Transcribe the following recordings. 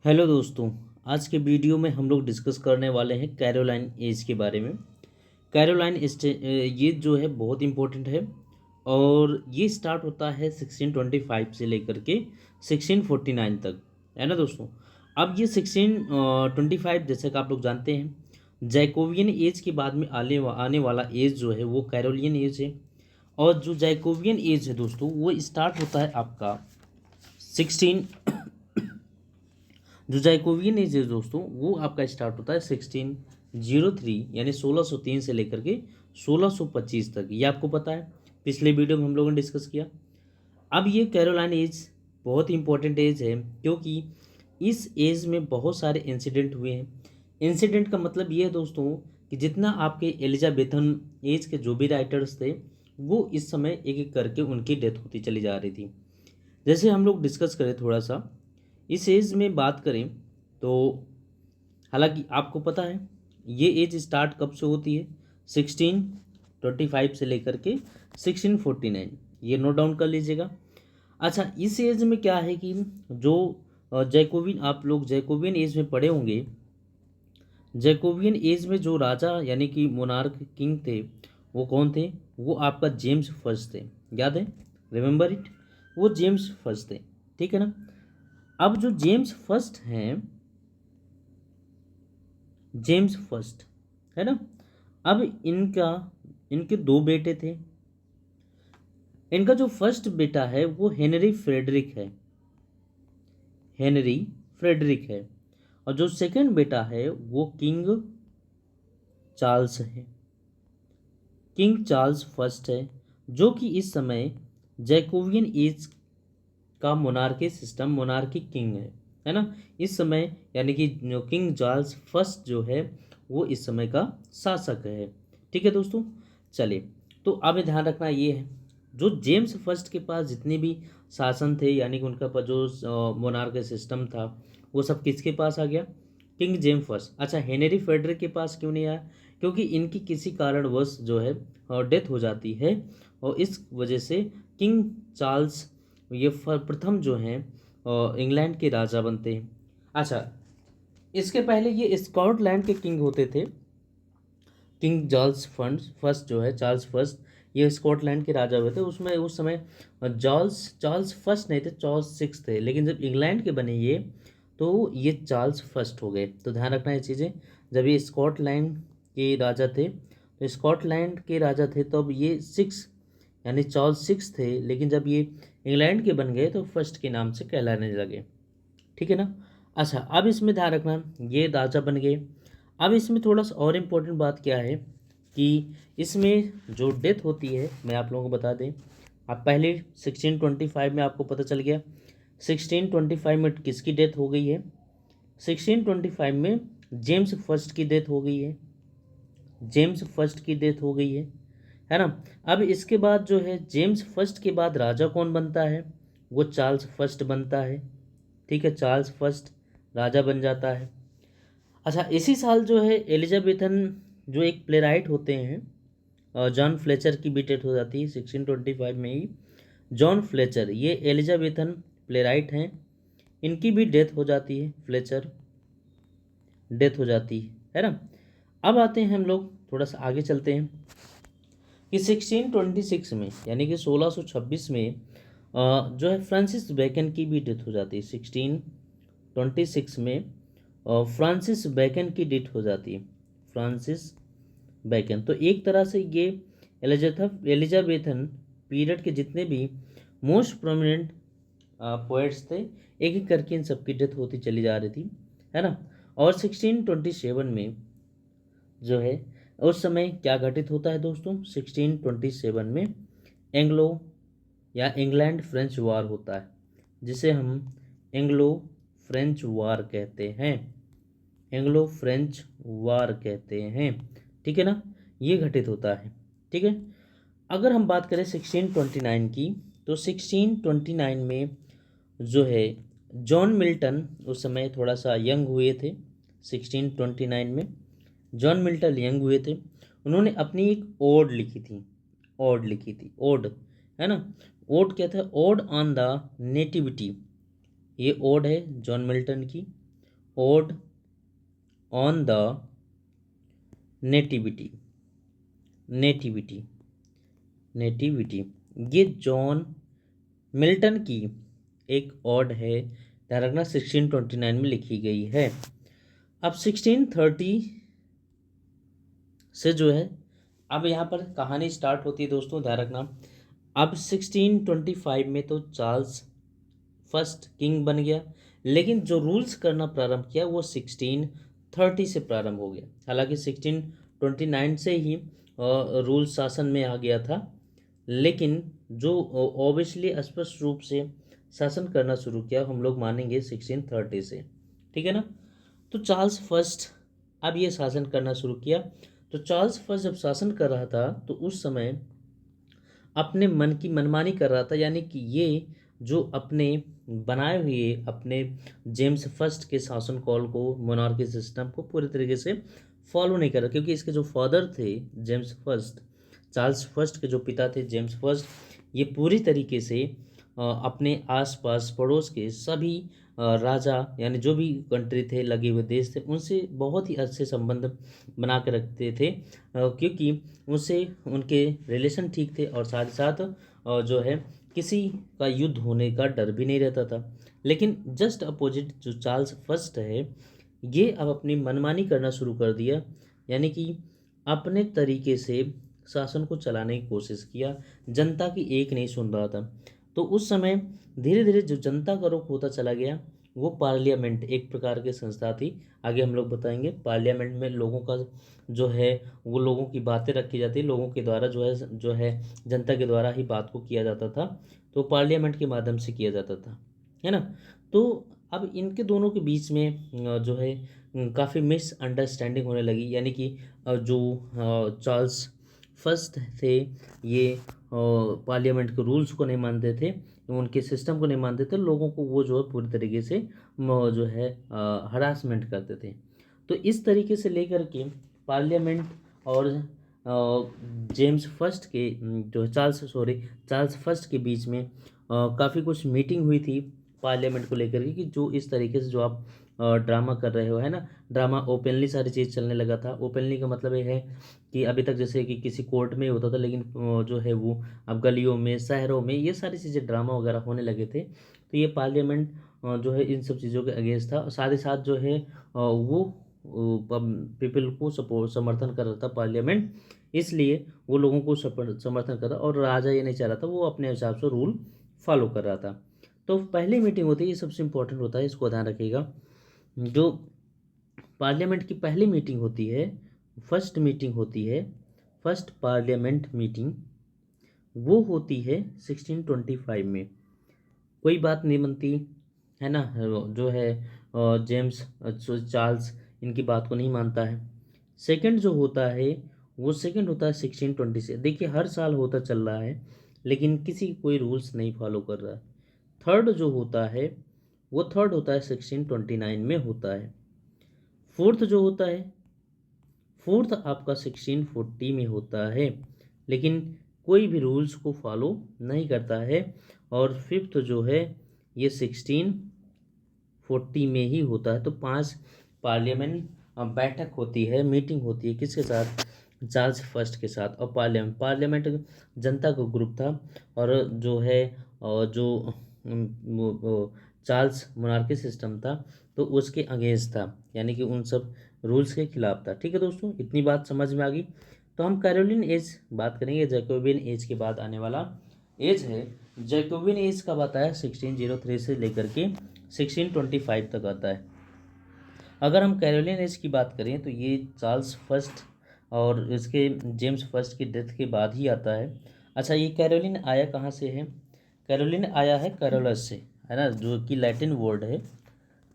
Hello दोस्तों। आज के वीडियो में हम लोग डिस्कस करने वाले हैं कैरोलाइन एज के बारे में। ये जो है बहुत इम्पोर्टेंट है और ये स्टार्ट होता है 1625 से लेकर के 1649 तक, है ना दोस्तों। अब ये 1625 जैसे कि आप लोग जानते हैं जैकोबियन एज के बाद में आने वाला एज जो है वो कैरोलियन एज है। और जो जैकोबियन एज है दोस्तों वो स्टार्ट होता है आपका 16 जो जैकोबियन एज है दोस्तों वो आपका स्टार्ट होता है 1603 यानी 1603 से लेकर के 1625 तक। ये आपको पता है, पिछले वीडियो में हम लोगों ने डिस्कस किया। अब ये कैरोलाइन एज बहुत ही इंपॉर्टेंट एज है क्योंकि इस एज में बहुत सारे इंसिडेंट हुए हैं। इंसिडेंट का मतलब ये है दोस्तों कि जितना आपके एलिजाबेथन एज के जो भी राइटर्स थे वो इस समय एक एक करके उनकी डेथ होती चली जा रही थी। जैसे हम लोग डिस्कस करें थोड़ा सा इस एज में बात करें तो हालांकि आपको पता है ये एज स्टार्ट कब से होती है, 1625 से लेकर के 1649, ये नोट डाउन कर लीजिएगा। अच्छा, इस एज में क्या है कि जो जैकोबियन आप लोग जैकोबियन एज में पढ़े होंगे। जैकोबियन एज में जो राजा यानी कि मोनार्क किंग थे वो कौन थे? वो आपका जेम्स फर्स्ट थे। याद है? रिमेंबर इट, वो जेम्स फर्स्ट थे। ठीक है ना। अब जो जेम्स फर्स्ट हैं, जेम्स फर्स्ट, है ना। अब इनके दो बेटे थे। इनका जो फर्स्ट बेटा है वो हेनरी फ्रेडरिक है, हेनरी फ्रेडरिक है। और जो सेकंड बेटा है वो किंग चार्ल्स है, किंग चार्ल्स फर्स्ट है, जो कि इस समय जैकोबियन एज का मोनार्की सिस्टम मोनार्की किंग है ना इस समय। यानी कि जो किंग चार्ल्स फर्स्ट जो है वो इस समय का शासक है। ठीक है दोस्तों। चलिए, तो अब ध्यान रखना ये है जो जेम्स फर्स्ट के पास जितने भी शासन थे यानी कि उनका पास जो मोनार्की सिस्टम था वो सब किसके पास आ गया? King James first. अच्छा, हेनरी फेडरिक के पास क्यों नहीं आया? क्योंकि इनकी किसी कारणवश जो है डेथ हो जाती है और इस वजह से किंग चार्ल्स ये प्रथम जो हैं इंग्लैंड के राजा बनते हैं। अच्छा, इसके पहले ये स्कॉटलैंड के किंग होते थे। किंग चार्ल्स फर्स्ट जो है, चार्ल्स फर्स्ट, ये स्कॉटलैंड के राजा हुए थे। उसमें उस समय चार्ल्स चार्ल्स फर्स्ट नहीं थे, चार्ल्स सिक्स थे। लेकिन जब इंग्लैंड के बने ये तो ये चार्ल्स फर्स्ट हो गए। तो ध्यान रखना ये चीज़ें। जब ये स्कॉटलैंड के राजा थे तो स्कॉटलैंड के राजा थे तब ये सिक्स यानी चार्ल्स सिक्स थे। लेकिन जब ये इंग्लैंड के बन गए तो फर्स्ट के नाम से कहलाने लगे। ठीक है ना। अच्छा, अब इसमें ध्यान रखना ये राजा बन गए। अब इसमें थोड़ा सा और इम्पोर्टेंट बात क्या है कि इसमें जो डेथ होती है मैं आप लोगों को बता दें। अब पहले 1625 में आपको पता चल गया 1625 में किसकी डेथ हो गई है? 1625 में जेम्स फर्स्ट की डेथ हो गई है, जेम्स फर्स्ट की डेथ हो गई है ना। अब इसके बाद जो है जेम्स फर्स्ट के बाद राजा कौन बनता है? वो चार्ल्स फर्स्ट बनता है। ठीक है, चार्ल्स फर्स्ट राजा बन जाता है। अच्छा, इसी साल जो है एलिजाबेथन जो एक प्लेराइट होते हैं जॉन फ्लेचर की भी डेथ हो जाती है 1625 में ही। जॉन फ्लेचर ये एलिजाबेथन प्लेराइट हैं, इनकी भी डेथ हो जाती है, फ्लेचर डेथ हो जाती है ना। अब आते हैं हम लोग थोड़ा सा आगे चलते हैं कि 1626 में यानी कि 1626 में जो है फ्रांसिस बेकन की भी डेथ हो जाती है। 1626 में फ्रांसिस बेकन की डेथ हो जाती है, फ्रांसिस बेकन। तो एक तरह से ये एलिजाबेथन पीरियड के जितने भी मोस्ट प्रोमिनेंट पोएट्स थे एक एक करके इन सबकी डेथ होती चली जा रही थी, है ना। और 1627 में जो है उस समय क्या घटित होता है दोस्तों? 1627 में एंग्लो या इंग्लैंड फ्रेंच वार होता है, जिसे हम एंग्लो फ्रेंच वार कहते हैं, एंग्लो फ्रेंच वार कहते हैं। ठीक है ना, ये घटित होता है। ठीक है। अगर हम बात करें 1629 की तो 1629 में जो है जॉन मिल्टन उस समय थोड़ा सा यंग हुए थे। 1629 में जॉन मिल्टन यंग हुए थे। उन्होंने अपनी एक ओड लिखी थी, ओड लिखी थी, ओड, है ना। ओड क्या था? Odd on the nativity. ये ओड है जॉन मिल्टन की, odd on the nativity, nativity, nativity, ये जॉन मिल्टन की एक ओड है, ध्यान रखना 1629 में लिखी गई है। अब 1630 से जो है, अब यहाँ पर कहानी स्टार्ट होती है दोस्तों, ध्यान रखना। अब 1625 में तो चार्ल्स फर्स्ट किंग बन गया, लेकिन जो रूल्स करना प्रारंभ किया वो 1630 से प्रारंभ हो गया। हालांकि 1629 से ही रूल शासन में आ गया था, लेकिन जो ऑब्वियसली स्पष्ट रूप से शासन करना शुरू किया हम लोग मानेंगे 1630 से, ठीक है ना। तो चार्ल्स फर्स्ट अब ये शासन करना शुरू किया। तो चार्ल्स फर्स्ट जब शासन कर रहा था तो उस समय अपने मन की मनमानी कर रहा था, यानी कि ये जो अपने बनाए हुए अपने जेम्स फर्स्ट के शासन कॉल को, मोनार्की सिस्टम को पूरी तरीके से फॉलो नहीं कर रहा, क्योंकि इसके जो फादर थे जेम्स फर्स्ट, चार्ल्स फर्स्ट के जो पिता थे जेम्स फर्स्ट, ये पूरी तरीके से अपने आसपास पड़ोस के सभी राजा यानी जो भी कंट्री थे, लगे हुए देश थे, उनसे बहुत ही अच्छे संबंध बना के रखते थे, क्योंकि उनसे उनके रिलेशन ठीक थे और साथ ही साथ जो है किसी का युद्ध होने का डर भी नहीं रहता था। लेकिन जस्ट अपोजिट जो चार्ल्स फर्स्ट है, ये अब अपनी मनमानी करना शुरू कर दिया, यानी कि अपने तरीके से शासन को चलाने की कोशिश किया, जनता की एक नहीं सुन रहा था। तो उस समय धीरे धीरे जो जनता का रुख होता चला गया, वो पार्लियामेंट एक प्रकार की संस्था थी, आगे हम लोग बताएंगे। पार्लियामेंट में लोगों का जो है वो लोगों की बातें रखी जाती, लोगों के द्वारा जो है जनता के द्वारा ही बात को किया जाता था, तो पार्लियामेंट के माध्यम से किया जाता था, है ना। तो अब इनके दोनों के बीच में जो है काफ़ी मिसअंडरस्टैंडिंग होने लगी, यानी कि जो चार्ल्स फर्स्ट थे, ये पार्लियामेंट के रूल्स को नहीं मानते थे, उनके सिस्टम को नहीं मानते थे, लोगों को वो जो है पूरी तरीके से जो है हरासमेंट करते थे। तो इस तरीके से लेकर के पार्लियामेंट और जेम्स फर्स्ट के जो चार्ल्स फर्स्ट के बीच में काफ़ी कुछ मीटिंग हुई थी पार्लियामेंट को लेकर के, कि जो इस तरीके से जो आप ड्रामा कर रहे हो, है ना, ड्रामा ओपनली सारी चीज़ चलने लगा था। ओपनली का मतलब ये है कि अभी तक जैसे कि किसी कोर्ट में ही होता था, लेकिन जो है वो अब गलियों में, शहरों में ये सारी चीज़ें ड्रामा वगैरह होने लगे थे। तो ये पार्लियामेंट जो है इन सब चीज़ों के अगेंस्ट था, और साथ ही साथ जो है वो पीपल को सपोर्ट समर्थन कर रहा था पार्लियामेंट, इसलिए वो लोगों को समर्थन कर रहा, और राजा ये नहीं चाह रहा था, वो अपने हिसाब से रूल फॉलो कर रहा था। तो पहली मीटिंग होती है, ये सबसे इम्पोर्टेंट होता है, इसको ध्यान रखिएगा। जो पार्लियामेंट की पहली मीटिंग होती है, फर्स्ट मीटिंग होती है, फर्स्ट पार्लियामेंट मीटिंग, वो होती है 1625 में। कोई बात नहीं बनती, है ना, जो है जेम्स चार्ल्स इनकी बात को नहीं मानता है। सेकंड जो होता है वो सेकंड होता है 1620 से। देखिए हर साल होता चल रहा है, लेकिन किसी कोई रूल्स नहीं फॉलो कर रहा है। थर्ड जो होता है वो थर्ड होता है 1629 में होता है। फोर्थ जो होता है, फोर्थ आपका 1640 में होता है, लेकिन कोई भी रूल्स को फॉलो नहीं करता है। और फिफ्थ जो है ये 1640 में ही होता है। तो 5 पार्लियामेंट बैठक होती है, मीटिंग होती है, किसके साथ, चार्ल्स फर्स्ट के साथ। और पार्लियामेंट जनता का ग्रुप था, और जो है जो चार्ल्स मोनार्की सिस्टम था तो उसके अगेंस्ट था, यानी कि उन सब रूल्स के खिलाफ था। ठीक है दोस्तों, इतनी बात समझ में आ गई। तो हम कैरोलिन एज बात करेंगे, जैकोबियन एज के बाद आने वाला एज है। जैकोबियन एज कब आता है, 1603 से लेकर के 1625 तक आता है। अगर हम कैरोलिन एज की बात करें तो ये चार्ल्स फर्स्ट और इसके जेम्स फर्स्ट की डेथ के बाद ही आता है। अच्छा, ये कैरोलिन आया कहाँ से है, कैरोलिन आया है कैरोलस से, है ना, जो कि लैटिन वर्ड है,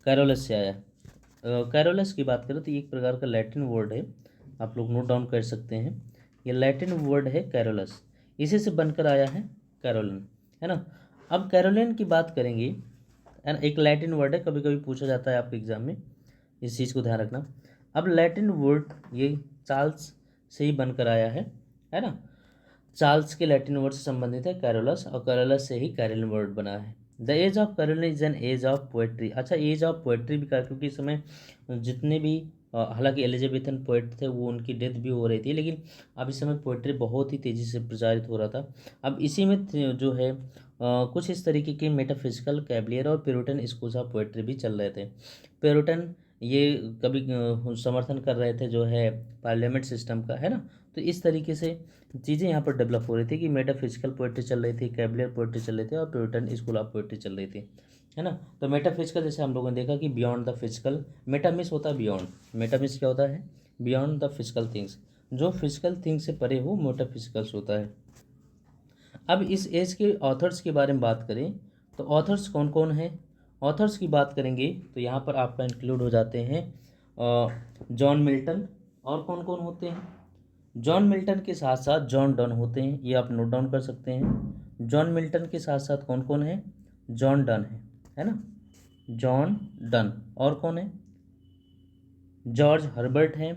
कैरोलस से आया। कैरोलस की बात करें तो ये एक प्रकार का लैटिन वर्ड है, आप लोग नोट डाउन कर सकते हैं। ये लैटिन वर्ड है कैरोलस, इसी से बनकर आया है कैरोलिन, है ना। अब कैरोलिन की बात करेंगे, एक लैटिन वर्ड है, कभी कभी पूछा जाता है आपके एग्जाम में, इस चीज़ को ध्यान रखना। अब लैटिन वर्ड ये चार्ल्स से ही बनकर आया है ना। चार्ल्स के लैटिन वर्ड से संबंधित है कैरोलस, और कैरोलस से ही कैरोलिन वर्ड बना है। The age of Caroline is an age of poetry. अच्छा, एज ऑफ पोएट्री भी कहा क्योंकि इस समय जितने भी हालांकि एलिजाबेथन पोएट थे वो उनकी डेथ भी हो रही थी, लेकिन अब इस समय पोएट्री बहुत ही तेज़ी से प्रचारित हो रहा था। अब इसी में जो है कुछ इस तरीके के मेटाफिजिकल, कैवलियर और प्यूरिटन स्कूल्स ऑफ पोएट्री भी चल रहे थे। प्यूरिटन ये कभी समर्थन कर रहे थे जो है पार्लियामेंट सिस्टम का, है ना। तो इस तरीके से चीज़ें यहाँ पर डेवलप हो रही थी कि मेटाफिजिकल पोएट्री चल रही थी, कैवलियर पोएट्री चल रही थी और प्यूरिटन स्कूल ऑफ पोएट्री चल रही थी, है ना। तो मेटाफिजिकल जैसे हम लोगों ने देखा कि beyond the physical, Meta means होता है बियॉन्ड, मेटा मीन्स क्या होता है, बियॉन्ड द फिजिकल थिंग्स, जो फिजिकल थिंग्स से परे हो मेटाफिजिकल्स होता है। अब इस एज के ऑथर्स के बारे में बात करें तो ऑथर्स कौन कौन हैं। ऑथर्स की बात करेंगे तो यहाँ पर आपका इंक्लूड हो जाते हैं जॉन मिल्टन, और कौन कौन होते हैं, जॉन मिल्टन के साथ साथ जॉन डन होते हैं, ये आप नोट डाउन कर सकते हैं। जॉन मिल्टन के साथ साथ कौन कौन है, जॉन डन है ना, जॉन डन, और कौन है, जॉर्ज हर्बर्ट हैं,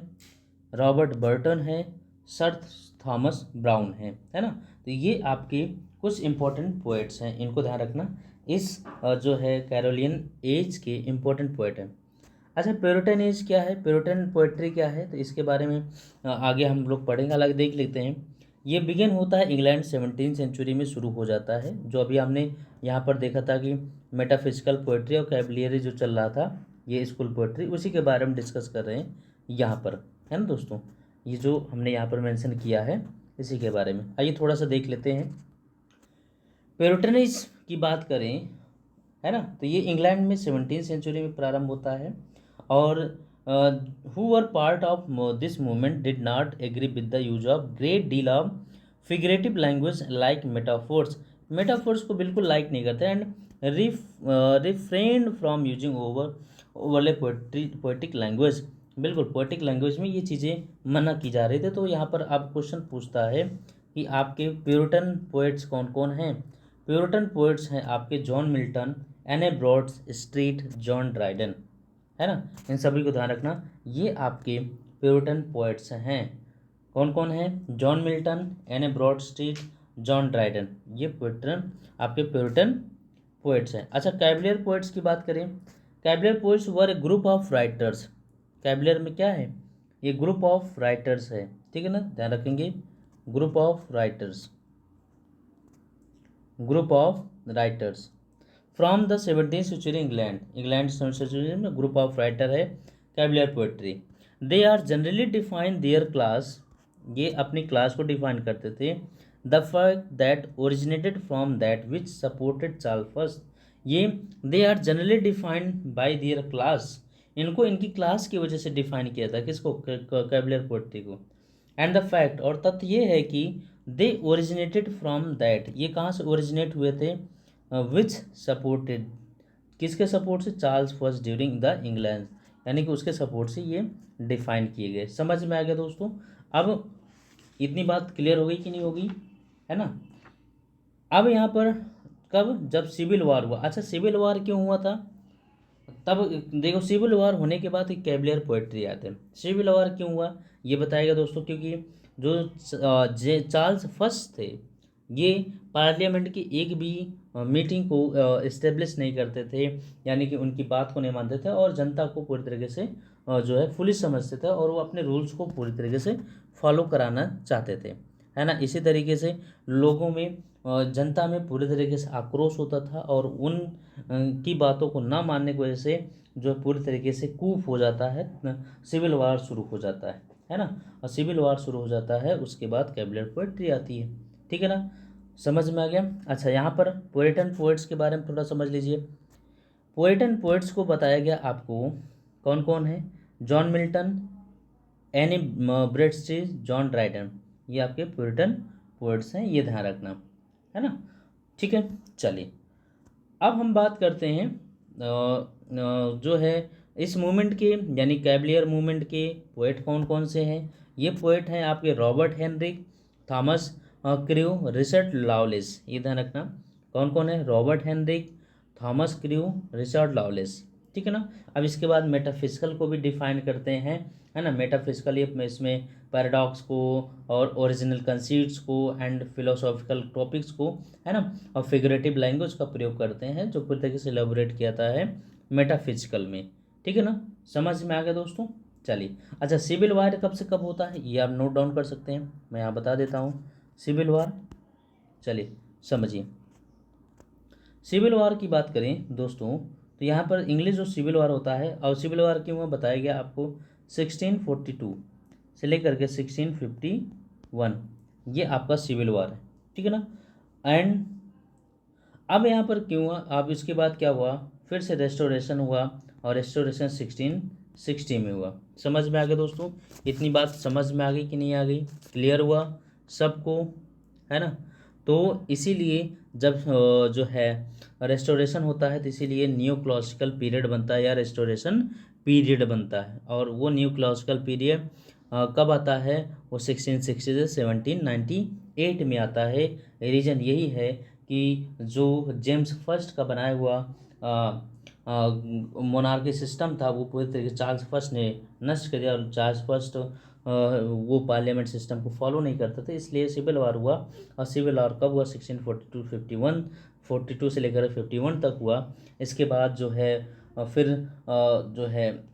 रॉबर्ट बर्टन है, सर थॉमस ब्राउन है ना। तो ये आपके कुछ इम्पोर्टेंट पोएट्स हैं, इनको ध्यान रखना, इस जो है कैरोलियन एज के इम्पोर्टेंट पोएट हैं। अच्छा, प्यूरिटन एज क्या है, प्यूरिटन पोएट्री क्या है, तो इसके बारे में आगे हम लोग पढ़ेंगे, अलग देख लेते हैं। ये बिगिन होता है इंग्लैंड 17वीं सेंचुरी में शुरू हो जाता है, जो अभी हमने यहाँ पर देखा था कि मेटाफिजिकल पोएट्री और कैवलियरी जो चल रहा था, ये स्कूल पोएट्री, उसी के बारे में डिस्कस कर रहे हैं यहाँ पर, है ना दोस्तों। ये जो हमने यहाँ पर मेंशन किया है इसी के बारे में, आइए थोड़ा सा देख लेते हैं। प्यूरिटनिज्म की बात करें, है ना, तो ये इंग्लैंड में 17वीं सेंचुरी में प्रारंभ होता है, और who were part of this movement did not agree with the use of great deal of figurative language like metaphors, metaphors को बिल्कुल लाइक नहीं करते, and refrained from using overly poetic language, बिल्कुल पोएटिक लैंग्वेज में ये चीज़ें मना की जा रही थी। तो यहाँ पर आप क्वेश्चन पूछता है कि आपके प्यूरिटन पोएट्स कौन कौन हैं। प्यूरिटन पोएट्स हैं आपके John Milton, Anne Bradstreet, John Dryden, है ना, इन सभी को ध्यान रखना, ये आपके प्यूरिटन पोएट्स हैं। कौन कौन हैं, John Milton, Anne Bradstreet, John Dryden, ये प्यूरिटन आपके प्यूरिटन पोएट्स हैं। अच्छा, कैवलियर पोएट्स की बात करें, Cavalier poets were a group of writers, Cavalier में क्या है, ये ग्रुप ऑफ राइटर्स है, ठीक है ना, ध्यान रखेंगे, group of writers, group of writers from the 17वीं सेंचुरी इंग्लैंड, इंग्लैंड 17वीं सेंचुरी में ग्रुप ऑफ राइटर है cavalier poetry. They are generally define their class, ये अपनी क्लास को डिफाइन करते थे, the fact that originated from that which supported Charles first, ये they are generally defined by their class, इनको इनकी क्लास की वजह से डिफाइन किया था, किसको, कैवलियर पोएट्री को। एंड द फैक्ट, और तथ्य ये है कि दे ओरिजिनेटेड फ्रॉम दैट, ये कहाँ से ओरिजिनेट हुए थे, विच सपोर्टेड, किसके सपोर्ट से, Charles first during the England, यानी कि उसके सपोर्ट से ये डिफाइन किए गए। समझ में आ गया दोस्तों, अब इतनी बात क्लियर हो गई कि नहीं होगी, है ना। अब यहाँ पर कब, जब सिविल वार हुआ। अच्छा, सिविल वार क्यों हुआ था, तब देखो सिविल वार होने के बाद एक कैवलियर पोएट्री आते हैं। सिविल वार क्यों हुआ ये बताएगा दोस्तों, क्योंकि जो चार्ल्स फर्स्ट थे ये पार्लियामेंट की एक भी मीटिंग को इस्टेब्लिश नहीं करते थे, यानी कि उनकी बात को नहीं मानते थे, और जनता को पूरी तरीके से जो है फुलिश समझते थे, और वो अपने रूल्स को पूरी तरीके से फॉलो कराना चाहते थे, है ना। इसी तरीके से लोगों में जनता में पूरी तरीके से आक्रोश होता था, और उन की बातों को ना मानने की वजह से जो पूरी तरीके से कूप हो जाता है, सिविल वार शुरू हो जाता है ना। और सिविल वार शुरू हो जाता है, उसके बाद कैवलियर पोएट्री आती है, ठीक है ना, समझ में आ गया। अच्छा, यहाँ पर पोएटन पोएट्स के बारे में थोड़ा समझ लीजिए। पोएटन पोएट्स को बताया गया आपको कौन कौन है, John Milton, Anne Bradstreet, John Dryden, ये आपके पोएटन पोएट्स हैं, ये ध्यान रखना, है ना, ठीक है। चलिए अब हम बात करते हैं जो है इस मूवमेंट के, यानी कैवलियर मूवमेंट के पोएट कौन कौन से हैं। ये पोएट हैं आपके Robert Herrick, Thomas Carew, Richard Lovelace, ये ध्यान रखना, कौन कौन है, Robert Herrick, Thomas Carew, Richard Lovelace, ठीक है ना। अब इसके बाद मेटाफिजिकल को भी डिफाइन करते हैं, है ना। मेटाफिजिकल ये इसमें पैराडॉक्स को और ओरिजिनल कंसीट्स को एंड फिलोसॉफिकल टॉपिक्स को, है ना, और फिगरेटिव लैंग्वेज का प्रयोग करते हैं, जो पूरी तरीके से एलेबोरेट किया जाता है मेटाफिजिकल में। ठीक है ना, समझ में आ गया दोस्तों। चलिए, अच्छा सिविल वार कब से कब होता है ये आप नोट डाउन कर सकते हैं, मैं यहाँ बता देता हूँ। सिविल वार, चलिए समझिए। सिविल वार की बात करें दोस्तों, तो यहाँ पर इंग्लिश जो सिविल वार होता है, और सिविल वार क्यों हुआ बताया गया आपको 1642 से लेकर के 1651, ये आपका सिविल वार है। ठीक है ना। एंड अब यहाँ पर क्यों हुआ, अब इसके बाद क्या हुआ, फिर से रेस्टोरेशन हुआ, और रेस्टोरेशन 1660 में हुआ। समझ में आ गया दोस्तों, इतनी बात समझ में आ गई कि नहीं आ गई, क्लियर हुआ सबको, है ना। तो इसीलिए जब जो है रेस्टोरेशन होता है, तो इसीलिए न्यू क्लासिकल पीरियड बनता है या रेस्टोरेशन पीरियड बनता है। और वो न्यू क्लासिकल पीरियड कब आता है, वो 1660 से 1798 में आता है। रीज़न यही है कि जो जेम्स फर्स्ट का बनाया हुआ मोनार्की सिस्टम था, वो पूरी तरीके से चार्ल्स फर्स्ट ने नष्ट कर दिया, और चार्ल्स फर्स्ट वो पार्लियामेंट सिस्टम को फॉलो नहीं करते थे, इसलिए सिविल वार हुआ। और सिविल वार कब हुआ, 1642 से लेकर 51 तक हुआ। इसके बाद जो है फिर जो है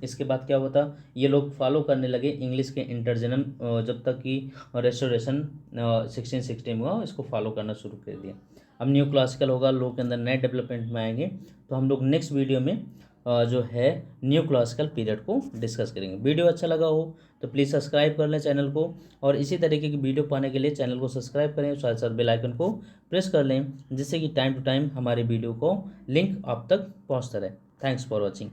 इसके बाद क्या हुआ था, ये लोग फॉलो करने लगे इंग्लिश के इंटरजेनम, जब तक कि रेस्टोरेशन 1660 में हुआ, इसको फॉलो करना शुरू कर दिया। अब न्यू क्लासिकल होगा, लोग के अंदर नए डेवलपमेंट में आएंगे, तो हम लोग नेक्स्ट वीडियो में जो है न्यू क्लासिकल पीरियड को डिस्कस करेंगे। वीडियो अच्छा लगा हो तो प्लीज़ सब्सक्राइब कर लें चैनल को, और इसी तरीके की वीडियो पाने के लिए चैनल को सब्सक्राइब करें, साथ साथ बेल आइकन को प्रेस कर लें, जिससे कि टाइम टू टाइम हमारे वीडियो को लिंक आप तक पहुंचता रहे। Thanks for watching.